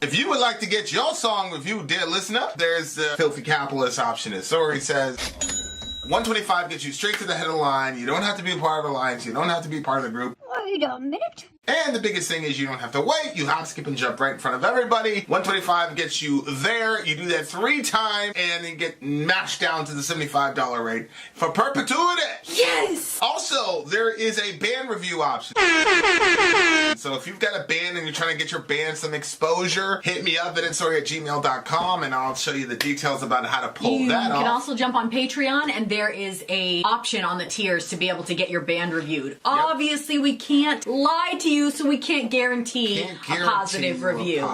If you would like to get your song reviewed, dear listener, there's the Filthy Capitalist option. As Sori says, $125 gets you straight to the head of the line. You don't have to be a part of the alliance. You don't have to be part of the group. Wait a minute. And the biggest thing is you don't have to wait. You hop, skip, and jump right in front of everybody. $125 gets you there. You do that 3 times, and then get mashed down to the $75 rate for perpetuity. Yes! Also, there is a band review option. So if you've got a band and you're trying to get your band some exposure, hit me up at vinsori@gmail.com, and I'll show you the details about how to pull that off. You can also jump on Patreon, and there is a option on the tiers to be able to get your band reviewed. Yep. Obviously, we can't lie to you, so we can't guarantee a positive review.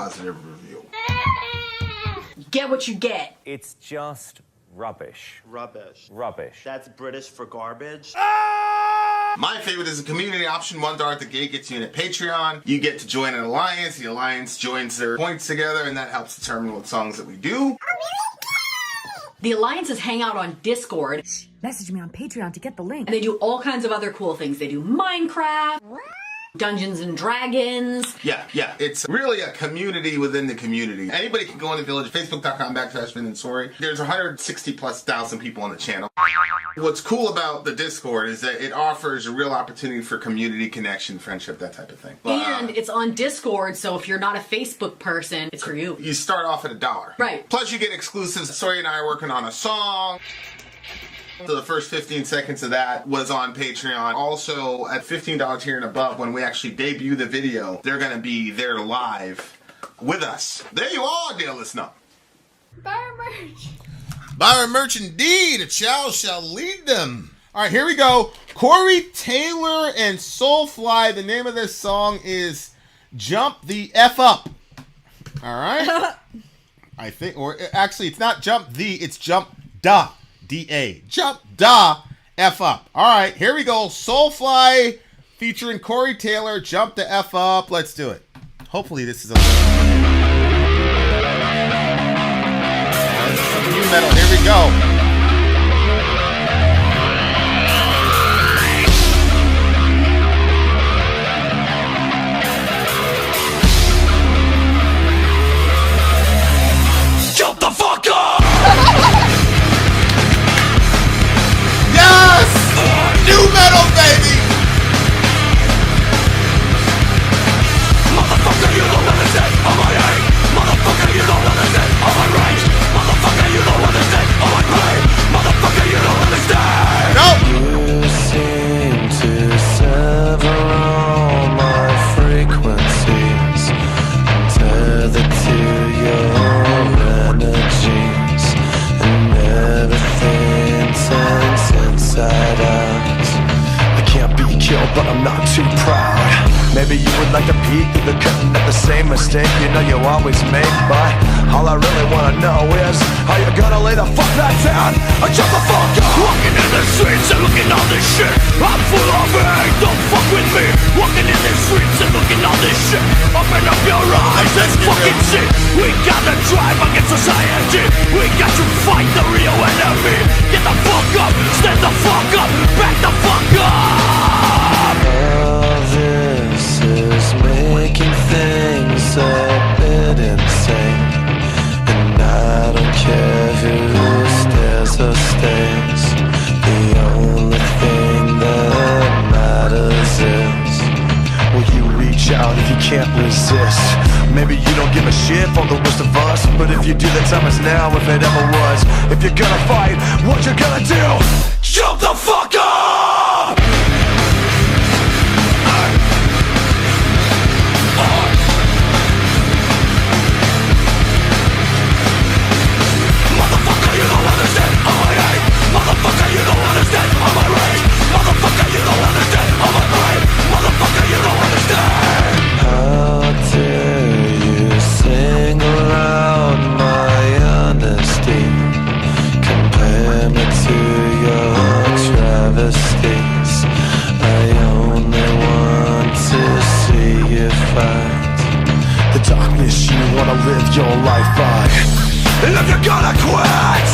Get what you get. It's just rubbish. Rubbish. Rubbish. That's British for garbage. My favorite is the community option. $1 at the gate gets you in at Patreon. You get to join an alliance. The alliance joins their points together, and that helps determine what songs that we do. The alliances hang out on Discord. Message me on Patreon to get the link. And they do all kinds of other cool things. They do Minecraft, Dungeons and Dragons. Yeah. It's really a community within the community. Anybody can go in the village, facebook.com/Vin and Sori. There's 160,000+ people on the channel. What's cool about the Discord is that it offers a real opportunity for community connection, friendship, that type of thing. And it's on Discord, so if you're not a Facebook person, it's for you. You start off at $1. Right. Plus you get exclusives. Sori and I are working on a song. So the first 15 seconds of that was on Patreon. Also, at $15 tier and above, when we actually debut the video, they're going to be there live with us. There you are, dear listener. Buy merch. Buy merch indeed. A child shall lead them. All right, here we go. Corey Taylor and Soulfly. The name of this song is Jump the F Up. All right. I think, or actually, it's not Jump the, it's Jump Da. D-A. Jump da F up. All right, here we go. Soulfly featuring Corey Taylor. Jump the F up. Let's do it. Hopefully this is a new metal. Here we go. Jump the fuck up! New metal, baby! Motherfucker, you don't understand all my hate. Motherfucker, you don't understand all my rage. Motherfucker, you don't understand all my pain. Motherfucker, you don't understand. No! You seem to sever all my frequencies and tether to your energies, and everything turns inside out. Killed, but I'm not too proud. Maybe you would like to peek through the curtain at the same mistake you know you always make. But all I really wanna know is how you gonna lay the fuck that down or jump the fuck up. Walking in the streets and looking all this shit, I'm full of hate, don't fuck with me. Walking in the streets and looking all this shit, open up your eyes, let's fucking see. We gotta drive against society. We got to fight the real enemy. Get the fuck up, stand the fuck up, back the fuck up. All this is making things a bit insane, and I don't care who stares or stays. The only thing that matters is, will you reach out if you can't resist? Maybe you don't give a shit for the rest of us, but if you do, the time is now if it ever was. If you're gonna fight, what you gonna do? Jump the fuck up! Motherfucker, you don't understand all my hate. Motherfucker, you don't understand all my rage. Motherfucker, you don't understand all my pain. Motherfucker, you don't understand. How dare you sing around my honesty, compare me to your travesties. I only want to see you fight the darkness you wanna live your life by. And if you're gonna quit,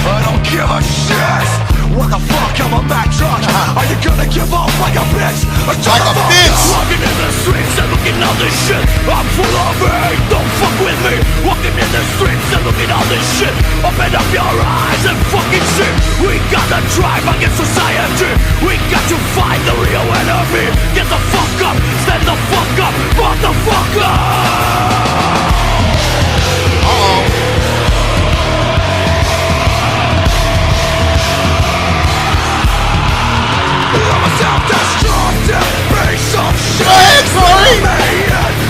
I don't give a shit. What the fuck, I'm a Mack truck. Are you gonna give up like a bitch? Or Like a bitch. Walking in the streets and looking all this shit. I'm full of hate, don't fuck with me. Walking in the streets and looking all this shit. Open up your eyes and fucking see. We gotta drive against society. We got to find the real enemy. Get the fuck up, stand the fuck up, motherfucker. I'm a self-destructive piece of shit. Go ahead, Sori.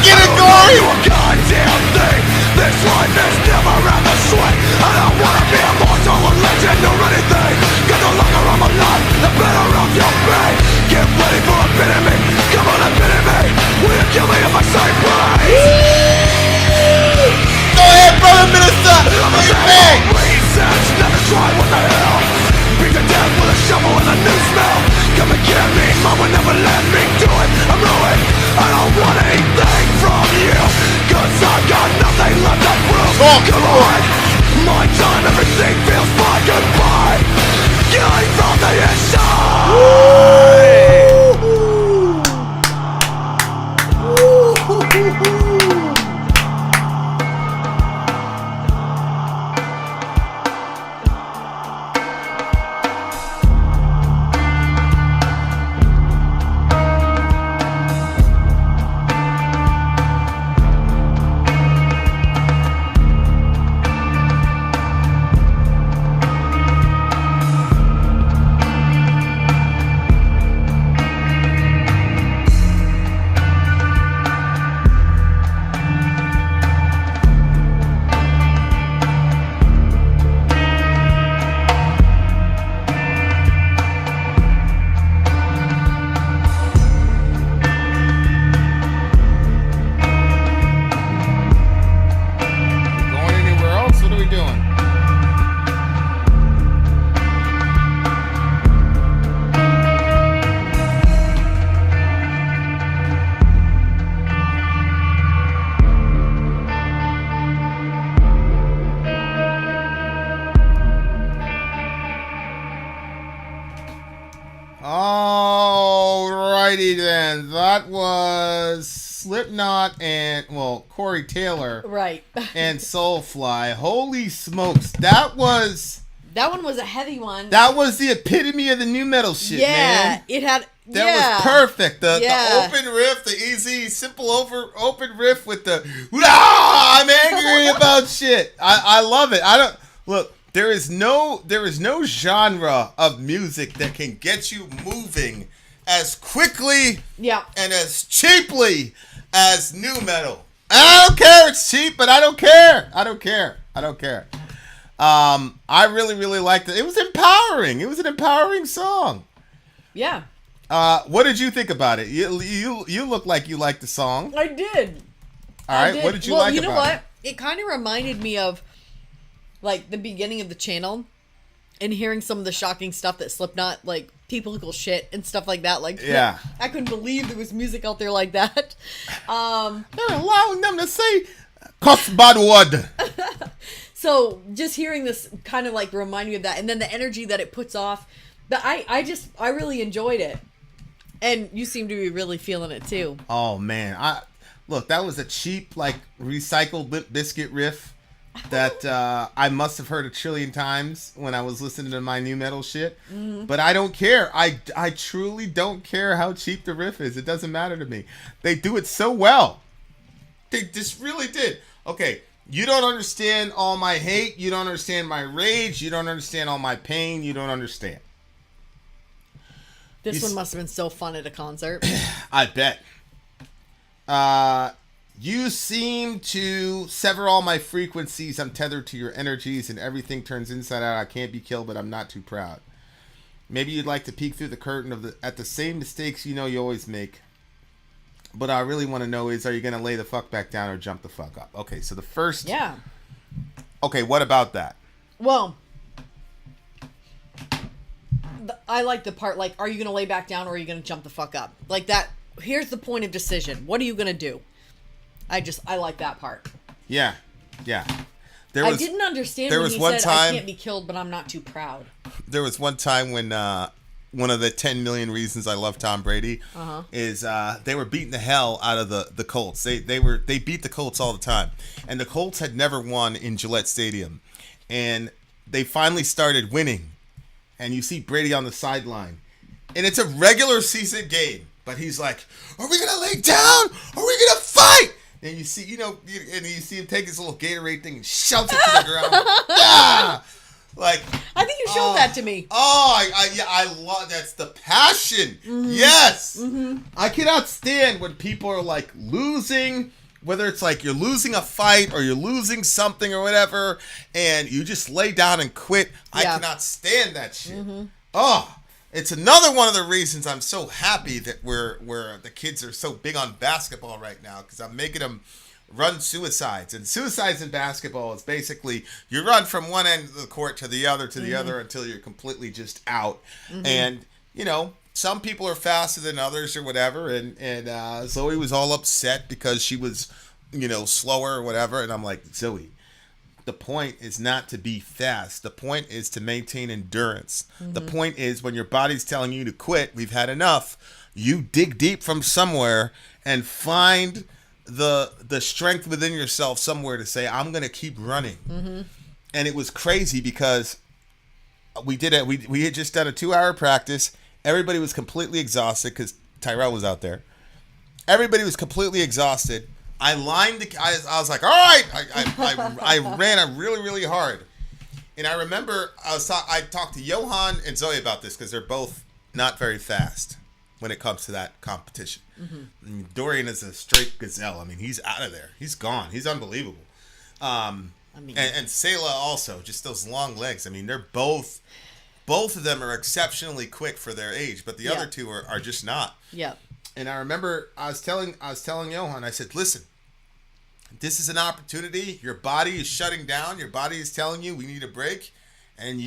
Get it, Gory. You a goddamn thing. This life is never ever sweet. I don't wanna be immortal or legend or anything. Cause the longer I'm alive, the better off you'll be. Get ready for a bit of me. Come on, a bit of me. Will you kill me if I say please? Go ahead, brother minister. Bang. Reasons, never try, what the hell? Beat to death with a shovel and a new smell. Come and get me, mom will never let me do it. I'm ruined, I don't want anything from you. Cause I've got nothing left to prove. Come on, my time, everything feels fine. Goodbye, killing from the inside. Going anywhere else? What are we doing? Alrighty then. That was Slipknot and, well, Corey Taylor Right. and Soulfly. Holy smokes. That was That one was a heavy one. the epitome of the new metal shit, yeah, man. it had. That yeah. was perfect. The Yeah. open riff, the easy, simple open riff with the I'm angry about shit. I love it. I don't look. There is no genre of music that can get you moving as quickly Yeah. and as cheaply as new metal. I don't care. It's cheap, but I don't care. I don't care. I really, really liked it. It was empowering. It was an empowering song. Yeah. What did you think about it? You look like you liked the song. I did. All right. What did you well, like you know about what? It kind of reminded me of like the beginning of the channel and hearing some of the shocking stuff that Slipknot, like political shit and stuff like that. Like, Yeah. I couldn't believe there was music out there like that. They're allowing them to say cuss bad word. So just hearing this kind of like remind me of that, and then the energy that it puts off. But I really enjoyed it, and you seem to be really feeling it too. Oh man, look, that was a cheap like recycled Limp Bizkit riff that I must have heard a trillion times when I was listening to my new metal shit. Mm-hmm. But I don't care. I truly don't care how cheap the riff is. It doesn't matter to me. They do it so well. They just really did. Okay, you don't understand all my hate. You don't understand my rage. You don't understand all my pain. You don't understand. This one must have been so fun at a concert. I bet. You seem to sever all my frequencies. I'm tethered to your energies and everything turns inside out. I can't be killed, but I'm not too proud. Maybe you'd like to peek through the curtain at the same mistakes you know you always make. But I really want to know is, are you going to lay the fuck back down or jump the fuck up? Okay, so the first... Yeah. Okay, what about that? Well, I like the part, like, are you going to lay back down or are you going to jump the fuck up? Like that, here's the point of decision. What are you going to do? I like that part. Yeah. I didn't understand when he said, I can't be killed, but I'm not too proud. there was one time when one of the 10 million reasons I love Tom Brady is they were beating the hell out of the Colts. They beat the Colts all the time, and the Colts had never won in Gillette Stadium, and they finally started winning, and you see Brady on the sideline, and it's a regular season game, but he's like, "Are we gonna lay down? Are we gonna fight?" And you see, and you see him take his little Gatorade thing and shouts it to the ground. Ah! Like, I think you showed that to me. I love that's the passion. Mm-hmm. Yes, I cannot stand when people are like losing, whether it's like you're losing a fight or you're losing something or whatever, and you just lay down and quit. I cannot stand that shit. Oh, it's another one of the reasons I'm so happy that we're the kids are so big on basketball right now, because I'm making them run suicides. And suicides in basketball is basically you run from one end of the court to the other until you're completely just out. And some people are faster than others or whatever, and Zoe was all upset because she was slower or whatever, and I'm like, Zoe, the point is not to be fast. The point is to maintain endurance. The point is when your body's telling you to quit, we've had enough, you dig deep from somewhere and find the strength within yourself somewhere to say, I'm going to keep running. And it was crazy because we did it. We had just done a 2-hour practice. Everybody was completely exhausted because Tyrell was out there. Everybody was completely exhausted. I was like, all right. I ran really, really hard. And I remember I talked to Johan and Zoe about this because they're both not very fast when it comes to that competition. I mean, Dorian is a straight gazelle. I mean, he's out of there. He's gone. He's unbelievable. And Selah also, just those long legs. I mean, they're both of them are exceptionally quick for their age, but the other two are just not. Yeah. And I remember I was telling Johan, I said, listen, this is an opportunity. Your body is shutting down. Your body is telling you we need a break. And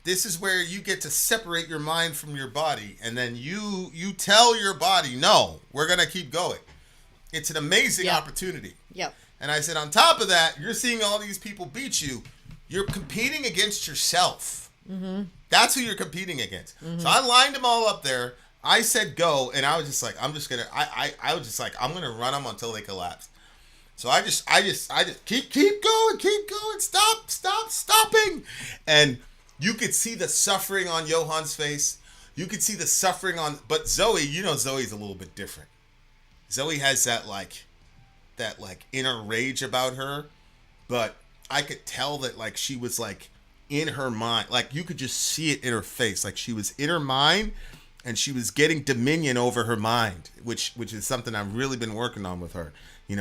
this is where you get to separate your mind from your body. And then you tell your body, no, we're going to keep going. It's an amazing opportunity. Yep. And I said, on top of that, you're seeing all these people beat you. You're competing against yourself. That's who you're competing against. So I lined them all up there. I said go, and I was just like, I'm going to run them until they collapse. So I just keep going, stopping. And you could see the suffering on Johan's face. You could see the suffering but Zoe, Zoe's a little bit different. Zoe has that inner rage about her, but I could tell that she was in her mind. You could just see it in her face. She was in her mind and she was getting dominion over her mind, which is something I've really been working on with her.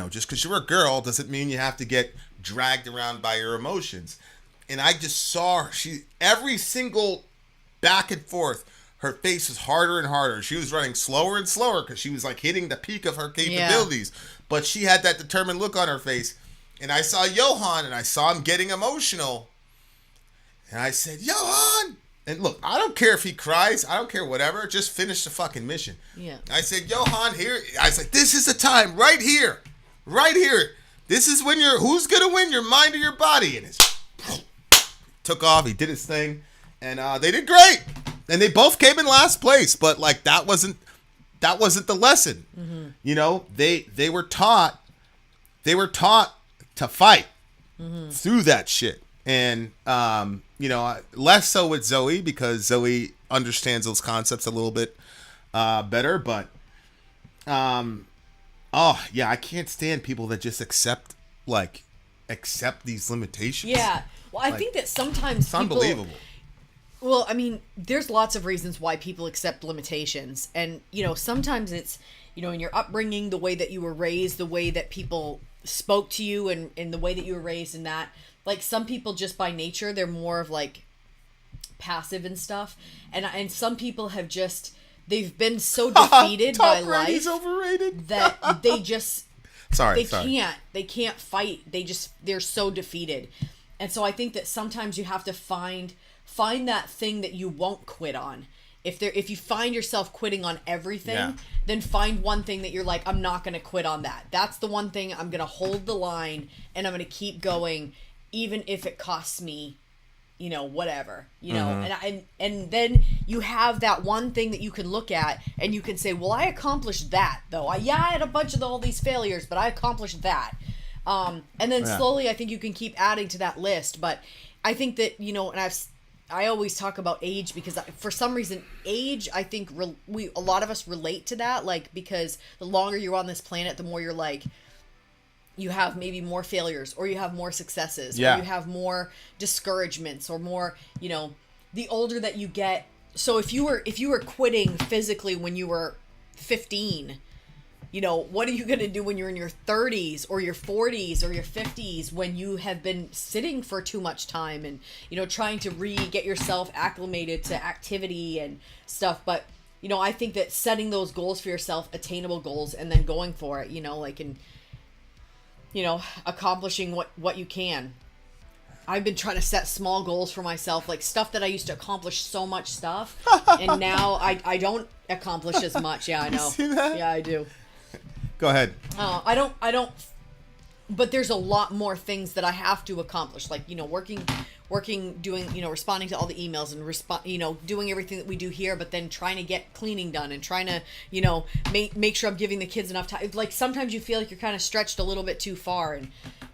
Just because you're a girl doesn't mean you have to get dragged around by your emotions. And I just saw her. Every single back and forth, her face was harder and harder. She was running slower and slower because she was hitting the peak of her capabilities. Yeah. But she had that determined look on her face. And I saw Johan and I saw him getting emotional. And I said, Johan! And look, I don't care if he cries. I don't care whatever. Just finish the fucking mission. Yeah. I said, Johan, here. I said, this is the time right here. Right here. This is when who's going to win, your mind or your body? And it's took off. He did his thing. And they did great. And they both came in last place. But that wasn't the lesson. They were taught to fight through that shit. And, less so with Zoe because Zoe understands those concepts a little bit better. But, I can't stand people that just accept these limitations. Yeah. Well, I think that sometimes it's unbelievable. Well, I mean, there's lots of reasons why people accept limitations. And, sometimes it's, in your upbringing, the way that you were raised, the way that people spoke to you and the way that you were raised in that. Some people just by nature, they're more of passive and stuff. And some people have they've been so defeated by life overrated. That they just, they can't fight. They're so defeated. And so I think that sometimes you have to find that thing that you won't quit on. If you find yourself quitting on everything, then find one thing that you're I'm not going to quit on that. That's the one thing I'm going to hold the line and I'm going to keep going, even if it costs me whatever, and then you have that one thing that you can look at and you can say, well, I accomplished that though. I had a bunch of all these failures, but I accomplished that. And then slowly I think you can keep adding to that list. But I think that, and I always talk about age because for some reason, age, I think a lot of us relate to that, like, because the longer you're on this planet, the more you're like, you have maybe more failures, or you have more successes, or you have more discouragements, or more, the older that you get. So if you were quitting physically when you were 15, what are you going to do when you're in your 30s or your 40s or your 50s, when you have been sitting for too much time and, trying to get yourself acclimated to activity and stuff. But, I think that setting those goals for yourself, attainable goals, and then going for it, accomplishing what you can. I've been trying to set small goals for myself, like stuff that I used to accomplish so much stuff, and now I don't accomplish as much. Yeah, I know. You see that? Yeah, I do. Go ahead. I don't. But there's a lot more things that I have to accomplish, like working, doing, responding to all the emails and doing everything that we do here, but then trying to get cleaning done and trying to, make sure I'm giving the kids enough time. Like sometimes you feel like you're kind of stretched a little bit too far,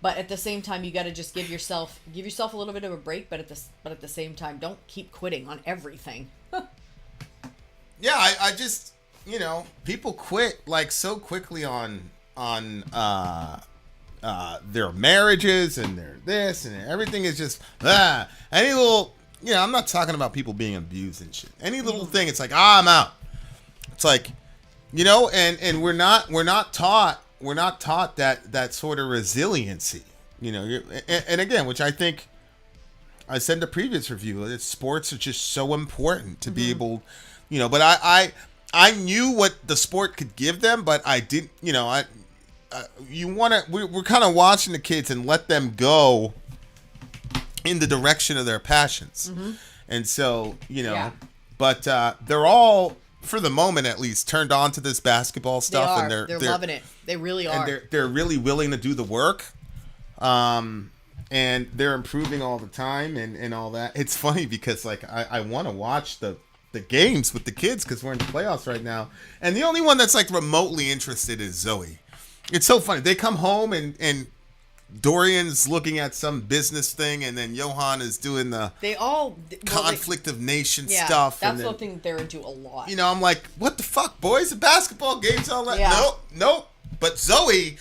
but at the same time you got to just give yourself a little bit of a break, but at the same time don't keep quitting on everything. Yeah, I just, people quit like so quickly on their marriages and their this and everything is just any little, I'm not talking about people being abused and shit. Any little thing, it's like, I'm out. It's like, and we're not taught that sort of resiliency, and again, which I think I said in the previous review, that sports are just so important to be able, but I knew what the sport could give them, but I didn't, we're kind of watching the kids and let them go in the direction of their passions. And so, but they're all, for the moment at least, turned on to this basketball stuff. And they're loving it. They really are. And they're really willing to do the work. And they're improving all the time and all that. It's funny because like I want to watch the games with the kids because we're in the playoffs right now. And the only one that's like remotely interested is Zoe. It's so funny. They come home and Dorian's looking at some business thing, and then Johan is doing the conflict of nation stuff. That's the thing they're into a lot. I'm like, what the fuck, boys? The basketball game's all that. Yeah. Nope. But Zoe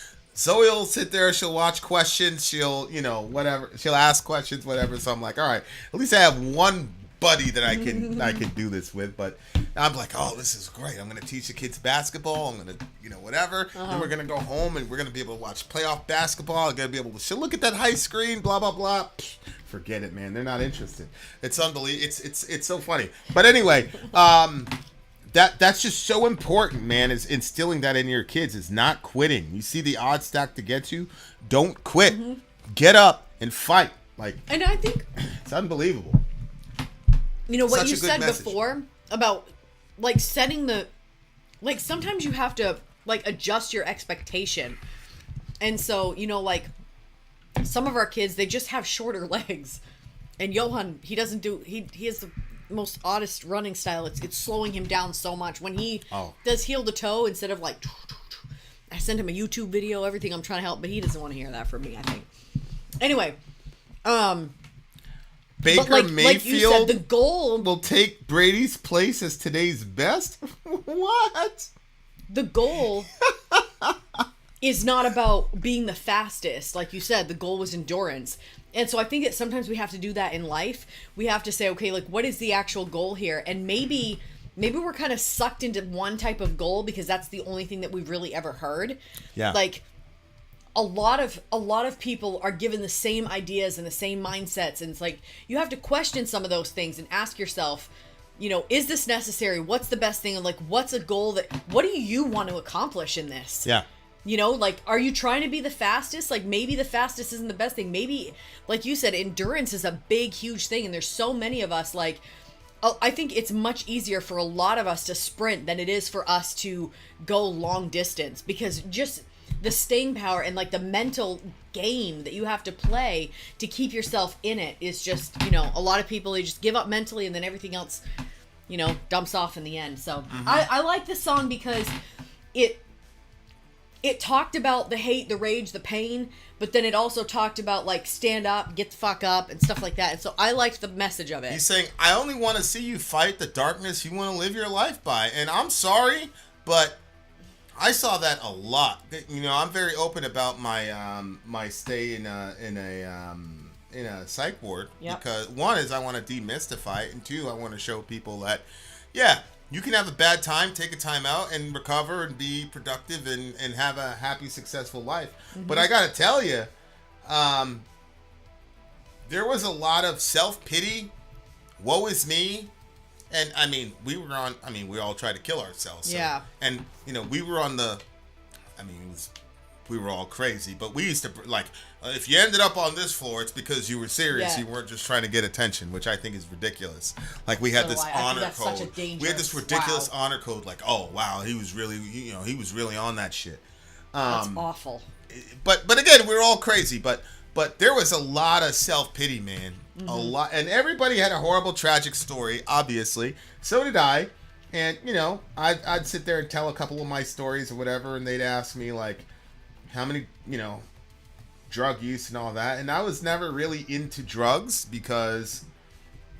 will sit there. She'll watch questions. She'll, whatever. She'll ask questions, whatever. So I'm like, all right, at least I have one buddy that I can do this with. But I'm like, oh, this is great. I'm going to teach the kids basketball. I'm going to, whatever. Then we're going to go home and we're going to be able to watch playoff basketball. I'm going to be able to look at that high screen, blah, blah, blah. Forget it, man. They're not interested. It's unbelievable. It's so funny. But anyway, that's just so important, man, is instilling that in your kids, is not quitting. You see the odds stacked against you, don't quit. Get up and fight. And I think it's unbelievable. What you said before about setting sometimes you have to adjust your expectation. And so, some of our kids, they just have shorter legs. And Johan, he has the most oddest running style. It's slowing him down so much. When he does heel to toe, instead of I send him a YouTube video, everything, I'm trying to help, but he doesn't want to hear that from me, I think. Anyway, Baker Mayfield, like you said, the goal will take Brady's place as today's best? What? The goal is not about being the fastest. Like you said, the goal was endurance. And so I think that sometimes we have to do that in life. We have to say, okay, what is the actual goal here? And maybe we're kind of sucked into one type of goal because that's the only thing that we've really ever heard. Yeah. A lot of people are given the same ideas and the same mindsets, and it's you have to question some of those things and ask yourself, is this necessary? What's the best thing? And what's a goal what do you want to accomplish in this? Yeah. Are you trying to be the fastest? Maybe the fastest isn't the best thing. Maybe, like you said, endurance is a big, huge thing, and there's so many of us. I think it's much easier for a lot of us to sprint than it is for us to go long distance, because just the staying power and like the mental game that you have to play to keep yourself in it is just, you know, a lot of people, they just give up mentally and then everything else, you know, dumps off in the end. So I like this song because it talked about the hate, the rage, the pain, but then it also talked about like stand up, get the fuck up and stuff like that. And so I liked the message of it. He's saying, I only want to see you fight the darkness you want to live your life by. And I'm sorry, but I saw that a lot. You know, I'm very open about my my stay in a psych ward because one is I want to demystify it, and two, I want to show people that, yeah, you can have a bad time, take a time out, and recover and be productive and have a happy, successful life. But I got to tell you, there was a lot of self-pity, woe is me. And, I mean, we all tried to kill ourselves. So, yeah. And, you know, we were on the, we were all crazy. But we used to, like, if you ended up on this floor, it's because you were serious. Yeah. You weren't just trying to get attention, which I think is ridiculous. Like, we had this honor code. Such a dangerous, we had this ridiculous honor code. Like, oh, wow, he was really on that shit. That's awful. But again, we were all crazy. But there was a lot of self-pity, man. A lot. And everybody had a horrible, tragic story, obviously. So did I. And, you know, I'd sit there and tell a couple of my stories or whatever, and they'd ask me, like, how many, you know, drug use and all that. And I was never really into drugs because,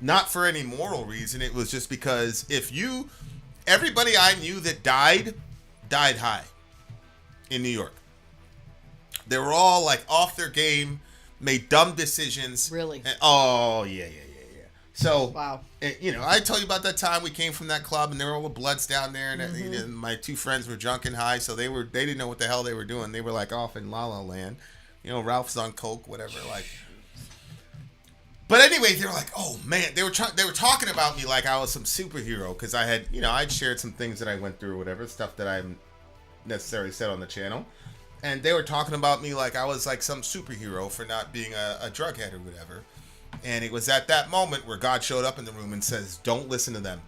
not for any moral reason, it was just because everybody I knew that died high in New York. They were all, like, off their game, made dumb decisions. Really? And, oh, yeah. So, wow. And, you know, I told you about that time we came from that club and there were all the Bloods down there, and my two friends were drunk and high, so they didn't know what the hell they were doing. They were like off in La La Land. You know, Ralph's on coke, whatever. Like, but anyway, they were like, oh man, they were talking about me like I was some superhero because I had, you know, I'd shared some things that I went through or whatever, stuff that I haven't necessarily said on the channel. And they were talking about me like I was like some superhero for not being a drug head or whatever. And it was at that moment where God showed up in the room and says, don't listen to them.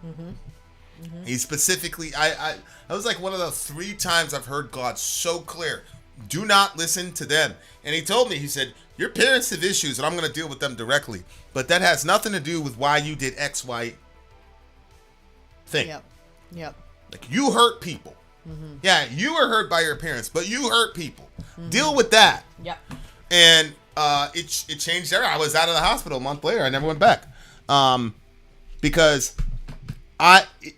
He specifically, I was like one of the 3 times I've heard God so clear. Do not listen to them. And he told me, he said, your parents have issues and I'm going to deal with them directly. But that has nothing to do with why you did X, Y thing. Yep. Like, you hurt people. Yeah, you were hurt by your parents, but you hurt people. Deal with that. Yep. And it changed there. I was out of the hospital a month later. I never went back. Because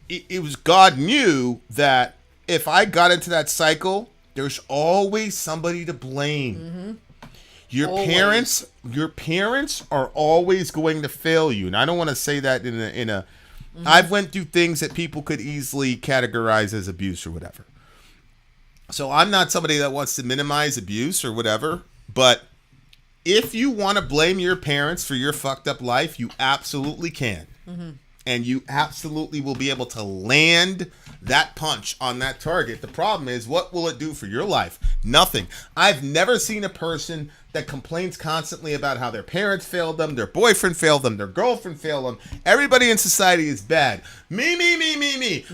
it was God knew that if I got into that cycle, there's always somebody to blame. Your parents are always going to fail you. And I don't want to say that in a I've went through things that people could easily categorize as abuse or whatever. So I'm not somebody that wants to minimize abuse or whatever, but if you want to blame your parents for your fucked up life, you absolutely can. And you absolutely will be able to land that punch on that target. The problem is, what will it do for your life? Nothing. I've never seen a person that complains constantly about how their parents failed them, their boyfriend failed them, their girlfriend failed them. Everybody in society is bad. Me.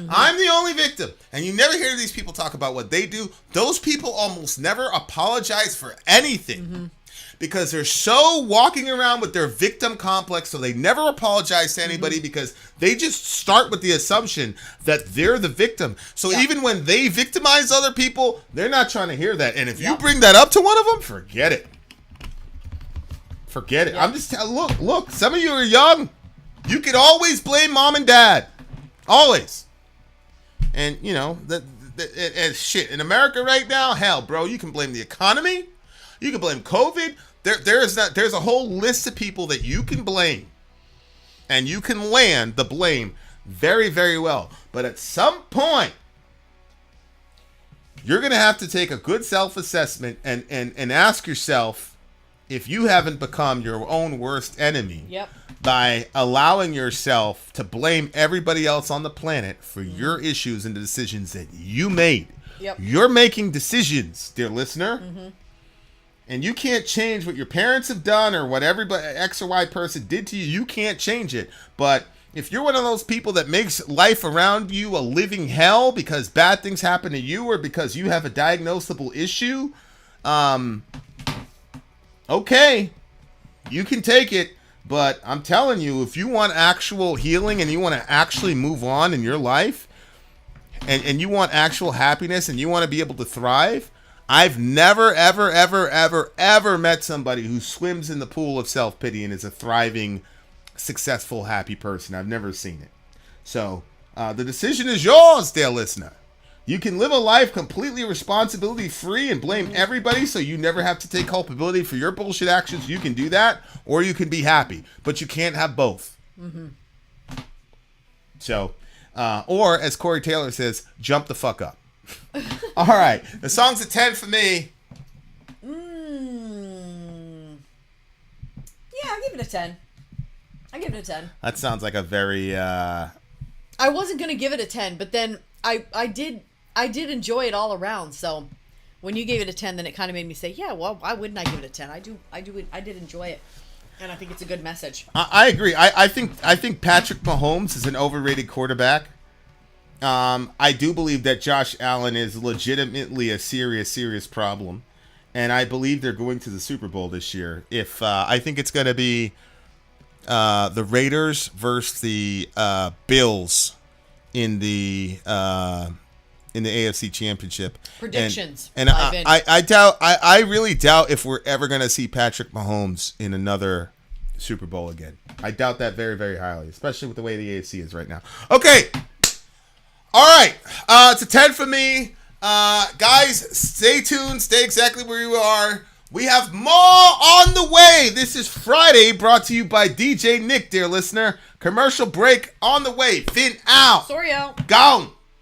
I'm the only victim. And you never hear these people talk about what they do. Those people almost never apologize for anything. Because they're so walking around with their victim complex, so they never apologize to anybody because they just start with the assumption that they're the victim. So even when they victimize other people, they're not trying to hear that. And if you bring that up to one of them, forget it. Forget it. I'm just look, some of you are young. You can always blame mom and dad. Always. And, you know, and shit, in America right now, hell, bro, you can blame the economy. You can blame COVID. There's a whole list of people that you can blame. And you can land the blame very, very well. But at some point, you're going to have to take a good self-assessment and ask yourself if you haven't become your own worst enemy by allowing yourself to blame everybody else on the planet for your issues and the decisions that you made. You're making decisions, dear listener. And you can't change what your parents have done or what everybody X or Y person did to you. You can't change it. But if you're one of those people that makes life around you a living hell because bad things happen to you or because you have a diagnosable issue, okay, you can take it. But I'm telling you, if you want actual healing and you want to actually move on in your life and you want actual happiness and you want to be able to thrive, I've never, ever, ever, ever, ever met somebody who swims in the pool of self-pity and is a thriving, successful, happy person. I've never seen it. So the decision is yours, dear listener. You can live a life completely responsibility-free and blame everybody so you never have to take culpability for your bullshit actions. You can do that, or you can be happy. But you can't have both. Mm-hmm. So, or as Corey Taylor says, jump the fuck up. All right. The song's a 10 for me. Yeah, I'll give it a 10. I give it a 10. That sounds like a very... I wasn't going to give it a 10, but then I did enjoy it all around. So when you gave it a 10, then it kind of made me say, yeah, well, why wouldn't I give it a 10? I did enjoy it. And I think it's a good message. I agree. I think Patrick Mahomes is an overrated quarterback. I do believe that Josh Allen is legitimately a serious problem. And I believe they're going to the Super Bowl this year. If I think it's going to be the Raiders versus the Bills in the AFC Championship. Predictions. And I doubt. I really doubt if we're ever going to see Patrick Mahomes in another Super Bowl again. I doubt that very, very highly, especially with the way the AFC is right now. Okay. All right. It's a 10 for me. Guys, stay tuned. Stay exactly where you are. We have more on the way. This is Friday, brought to you by DJ Nick, dear listener. Commercial break on the way. Vin out. Sorry out. Gone.